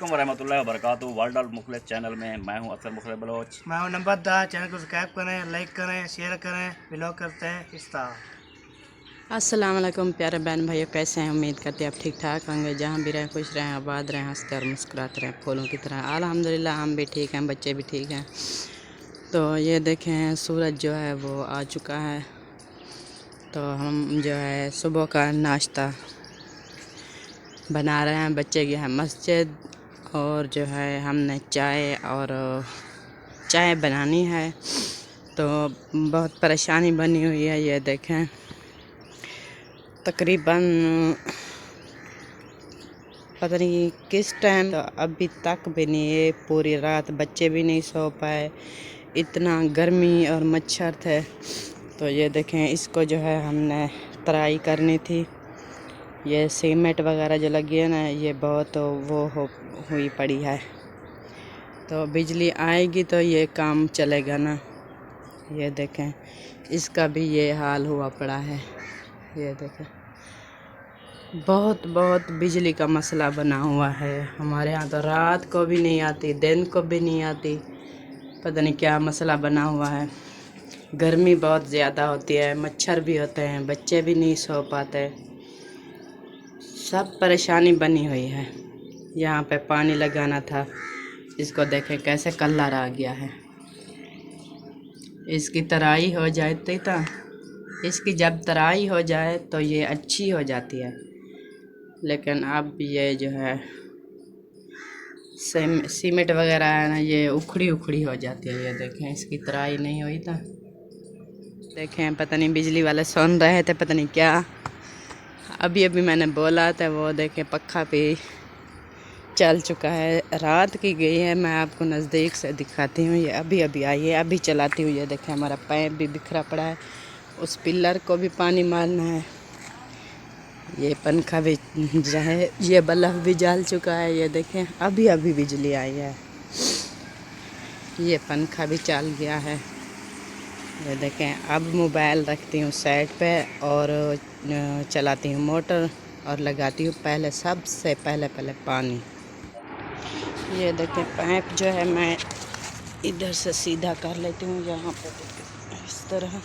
वालेकुम वरहमतुल्लाहि वबरकातुहू। World of Mukhlis channel में मैं हूं अक्सर मुखलिस बलोच। मैं हूं नंबरदार। चैनल को सब्सक्राइब करें, लाइक करें, शेयर करें। ब्लॉग करते हैं इफ्तार। अस्सलाम वालेकुम प्यारे बहन भाइयों, कैसे हैं? उम्मीद करते हैं आप ठीक ठाक होंगे। जहाँ भी रहें खुश रहें, आबाद रहें, हंसते और मुस्कुराते रहें फूलों की तरह। अल्हम्दुलिल्लाह हम भी ठीक हैं, बच्चे भी ठीक हैं। तो ये देखें सूरज जो है वो आ चुका है। तो हम जो है सुबह का नाश्ता बना रहे हैं। बच्चे गए हैं मस्जिद और जो है हमने चाय बनानी है। तो बहुत परेशानी बनी हुई है। ये देखें तकरीबन पता नहीं किस टाइम, तो अभी तक भी नहीं है। पूरी रात बच्चे भी नहीं सो पाए, इतना गर्मी और मच्छर थे। तो ये देखें इसको जो है हमने तराई करनी थी। ये सीमेंट वगैरह जो लगी है ना, ये बहुत हुई पड़ी है। तो बिजली आएगी तो ये काम चलेगा ना। ये देखें इसका भी ये हाल हुआ पड़ा है। ये देखें बहुत बिजली का मसला बना हुआ है हमारे यहाँ। तो रात को भी नहीं आती, दिन को भी नहीं आती, पता नहीं क्या मसला बना हुआ है। गर्मी बहुत ज़्यादा होती है, मच्छर भी होते हैं, बच्चे भी नहीं सो पाते, सब परेशानी बनी हुई है। यहाँ पे पानी लगाना था, इसको देखें कैसे कलर आ गया है। इसकी तराई हो जाती तो इसकी जब तराई हो जाए तो ये अच्छी हो जाती है, लेकिन अब ये जो है सीमेंट वगैरह है ना, ये उखड़ी हो जाती है। ये देखें इसकी तराई नहीं हुई तो देखें पता नहीं बिजली वाले सुन रहे थे, पता नहीं क्या। अभी मैंने बोला था, वो देखें पक्का भी चल चुका है। रात की गई है, मैं आपको नज़दीक से दिखाती हूँ। ये अभी आई है, अभी चलाती हूँ। ये देखें हमारा पाइप भी बिखरा पड़ा है, उस पिलर को भी पानी मारना है। ये पंखा भी जो है, ये बल्ब भी जल चुका है। ये देखें अभी बिजली आई है, ये पंखा भी चल गया है। ये देखें अब मोबाइल रखती हूँ साइड पे और चलाती हूँ मोटर और लगाती हूँ सबसे पहले पानी। ये देखें पाइप जो है मैं इधर से सीधा कर लेती हूँ, यहाँ पे इस तरह।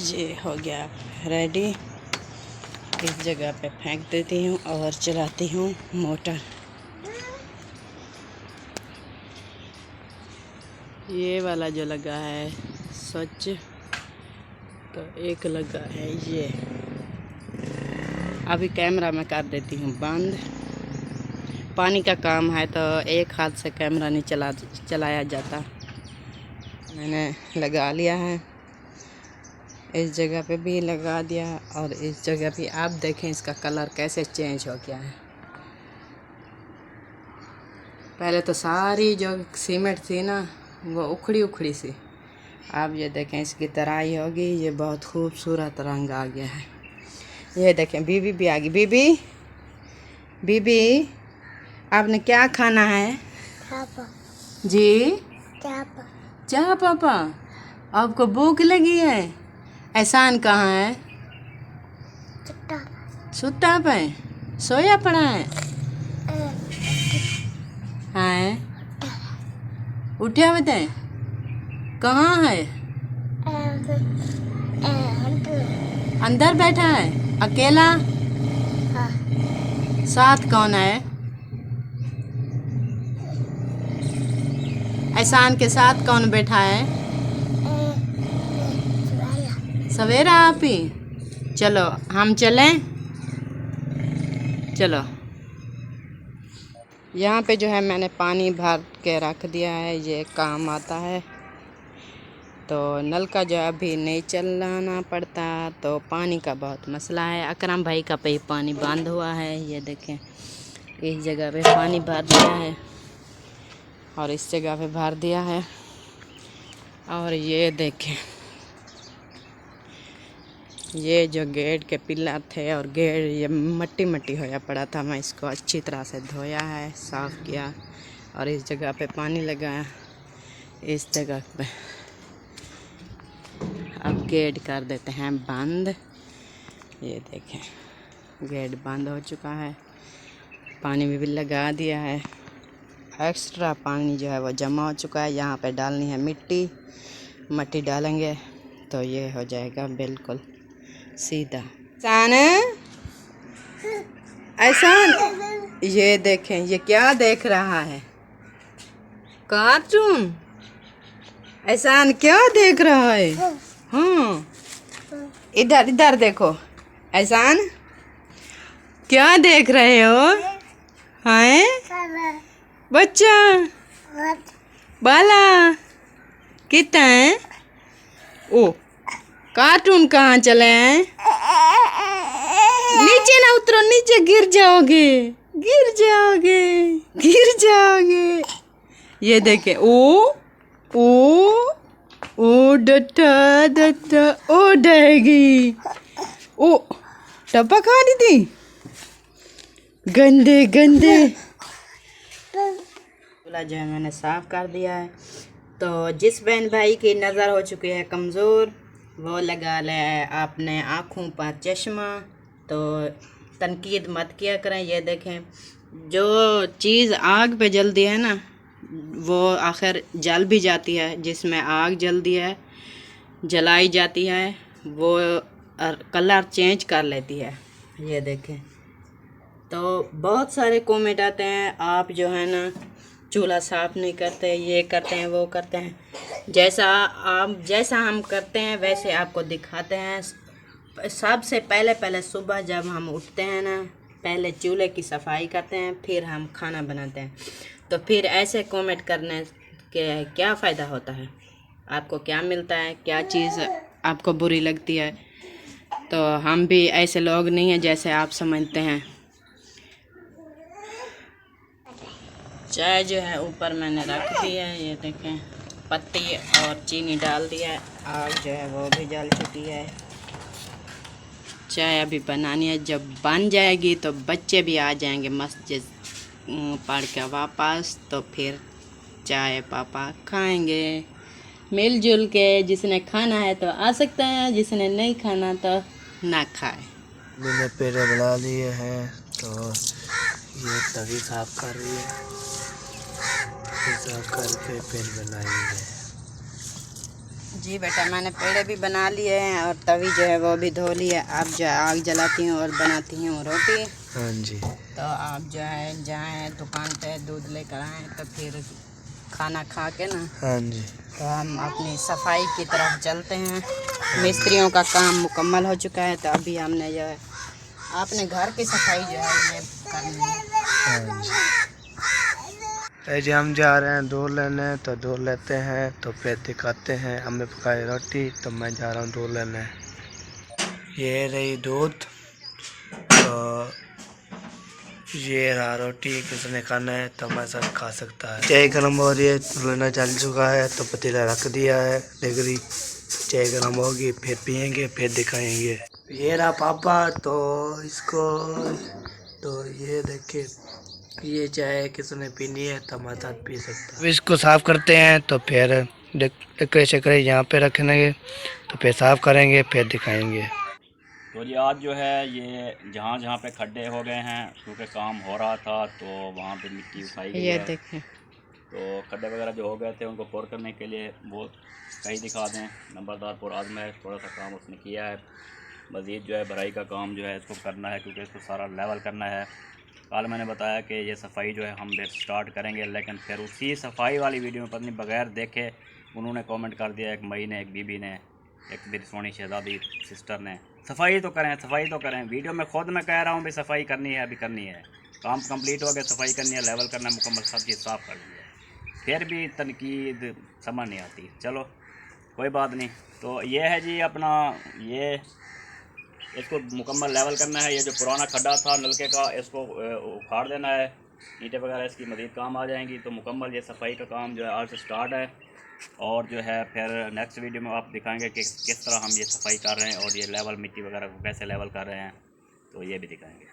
ये हो गया रेडी। इस जगह पे फेंक देती हूँ और चलाती हूँ मोटर। ये वाला जो लगा है स्विच, तो एक लगा है ये। अभी कैमरा में कर देती हूँ बंद। पानी का काम है तो एक हाथ से कैमरा नहीं चलाया जाता। मैंने लगा लिया है, इस जगह पे भी लगा दिया और इस जगह भी। आप देखें इसका कलर कैसे चेंज हो गया है। पहले तो सारी जो सीमेंट थी ना, वो उखड़ी सी। अब ये देखें इसकी तराई होगी, ये बहुत खूबसूरत रंग आ गया है। ये देखें बीबी भी आ गई। बीबी आपने क्या खाना है? पापा जी चाय पापा, आपको भूख लगी है? एहसान कहाँ है? सुता पे सोया पड़ा है? हाँ उठा बता, कहाँ है? अंदर बैठा है अकेला? साथ कौन है? एहसान के साथ कौन बैठा है? सवेरा आप ही। चलो हम चलें, चलो। यहाँ पे जो है मैंने पानी भर के रख दिया है, ये काम आता है। तो नल का जो अभी नहीं चलाना पड़ता, तो पानी का बहुत मसला है। अकरम भाई का पे पानी बंद हुआ है। ये देखें इस जगह पे पानी भर दिया है और इस जगह पे भर दिया है। और ये देखें ये जो गेट के पिलर थे और गेट ये मट्टी होया पड़ा था, मैं इसको अच्छी तरह से धोया है, साफ़ किया और इस जगह पे पानी लगाया, इस जगह पे। अब गेट कर देते हैं बंद ये देखें गेट बंद हो चुका है, पानी भी लगा दिया है। एक्स्ट्रा पानी जो है वो जमा हो चुका है। यहाँ पे डालनी है मिट्टी डालेंगे तो ये हो जाएगा बिल्कुल सीधा। ऐसा ये देखें, ये क्या देख रहा है? कार्टून। एहसान क्या देख रहा है? हाँ, इधर इधर देखो। एहसान क्या देख रहे हो? हैं बच्चा बाला कितना है? ओ कार्टून कहाँ चले हैं? नीचे ना उतरो, नीचे गिर जाओगे, गिर जाओगे, गिर जाओगे। ये देखे ओ डट्टा डट्टा ओ डहेगी। ओ टप्पा खा दी थी, गंदे गंदे। चूल्हा जो है मैंने साफ कर दिया है। तो जिस बहन भाई की नज़र हो चुकी है कमज़ोर, वो लगा ले अपने आँखों पर चश्मा। तो तनकीद मत किया करें। ये देखें, जो चीज़ आग पे जलती है ना, वो आखिर जल भी जाती है। जिसमें आग जलती है, जलाई जाती है, वो कलर चेंज कर लेती है। ये देखें, तो बहुत सारे कमेंट आते हैं, आप जो है ना चूल्हा साफ़ नहीं करते, ये करते हैं, वो करते हैं। जैसा हम करते हैं वैसे आपको दिखाते हैं। सबसे पहले सुबह जब हम उठते हैं ना, पहले चूल्हे की सफाई करते हैं, फिर हम खाना बनाते हैं। तो फिर ऐसे कमेंट करने के क्या फ़ायदा होता है? आपको क्या मिलता है? क्या चीज़ आपको बुरी लगती है? तो हम भी ऐसे लोग नहीं हैं जैसे आप समझते हैं। चाय जो है ऊपर मैंने रख दी है। ये देखें, पत्ती और चीनी डाल दिया है। आग जो है वो भी जल चुकी है। चाय अभी बनानी है। जब बन जाएगी तो बच्चे भी आ जाएंगे मस्जिद पढ़ के वापस, तो फिर चाय पापा खाएंगे मिलजुल के। जिसने खाना है तो आ सकता है, जिसने नहीं खाना तो ना खाए। मैंने पेड़े बना लिए हैं, तो ये तवी साफ कर रही है, साफ करके फिर बनाएंगे। जी बेटा, मैंने पेड़े भी बना लिए हैं और तवी जो है वो भी धो ली है। आप जो है आग जलाती हूँ और बनाती हूँ रोटी। हाँ जी। तो आप जो है जाएँ दुकान पे दूध लेकर आएँ, तो फिर खाना खा के ना, हाँ जी, तो हम अपनी सफाई की तरफ चलते हैं। मिस्त्रियों का काम मुकम्मल हो चुका है, तो अभी हमने जो है अपने घर की सफाई जो है ये करनी है। हाँ जी। जी हम जा रहे हैं दूध लेने, तो दूध लेते हैं तो फिर दिखाते हैं। हमें पकाई रोटी, तो मैं जा रहा हूँ दूध लेने। ये रही दूध, तो ये रहा रोटी। किसने खाना है तो मैं सब खा सकता है। चाय गर्म हो रही है, लेना चल चुका है, तो पतीला रख दिया है डिगरी। चाय गर्म होगी फिर पियेंगे, फिर दिखाएंगे। ये रहा पापा, तो इसको तो ये देखिए, ये चाय किसने पीनी है तो हमारे साथ पी सकता है। इसको साफ़ करते हैं, तो फिर डकरे शकरे यहाँ पे रखेंगे, तो फिर साफ़ करेंगे, फिर दिखाएंगे। तो जी आज जो है ये जहाँ जहाँ पे खड्डे हो गए हैं, क्योंकि काम हो रहा था, तो वहाँ पे मिट्टी उठाई गई ये है। देखें, तो खड्डे वगैरह जो हो गए थे उनको पुर करने के लिए वो कहीं दिखा दें, नंबरदार पुर आजमा है। थोड़ा सा काम उसने किया है। मज़ीद जो है भराई का काम जो है इसको करना है, क्योंकि इसको सारा लेवल करना है। कल मैंने बताया कि ये सफाई जो है हम फिर स्टार्ट करेंगे, लेकिन फिर उसी सफाई वाली वीडियो में पता नहीं बगैर देखे उन्होंने कमेंट कर दिया, एक मई ने, एक बीबी ने, एक मेरी सोनी शहजादी सिस्टर ने, सफाई तो करें, सफाई तो करें। वीडियो में खुद मैं कह रहा हूँ भी सफाई करनी है, अभी करनी है, काम कंप्लीट हो गया, सफाई करनी है, लेवल करना है, मुकम्मल सब चीज़ साफ़ कर ली है, फिर भी तनकीद समझ नहीं आती। चलो कोई बात नहीं। तो ये है जी अपना, ये इसको मुकम्मल लेवल करना है। ये जो पुराना खड्डा था नलके का, इसको उखाड़ देना है, ईंटें वगैरह इसकी मज़ीद काम आ जाएंगी। तो मुकम्मल ये सफाई का काम जो है आज से स्टार्ट है, और जो है फिर नेक्स्ट वीडियो में आप दिखाएंगे कि किस तरह हम ये सफाई कर रहे हैं और ये लेवल मिट्टी वगैरह को कैसे लेवल कर रहे हैं, तो ये भी दिखाएंगे।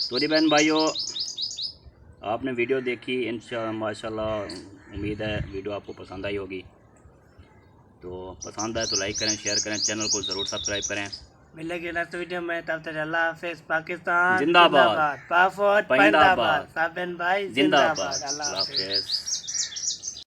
तो जी बहन भाइयों, आपने वीडियो देखी, इंशाअल्लाह माशाल्लाह, उम्मीद है वीडियो आपको पसंद आई होगी। तो पसंद आए तो लाइक करें, शेयर करें, चैनल को ज़रूर सब्सक्राइब करें। मिलेंगे नेक्स्ट वीडियो में, तब तक अल्लाह हाफिज। पाकिस्तान जिंदाबाद। पाफौज पैंदाबाद। साबिन भाई जिंदाबाद। अल्लाह हाफिज। हाफिज।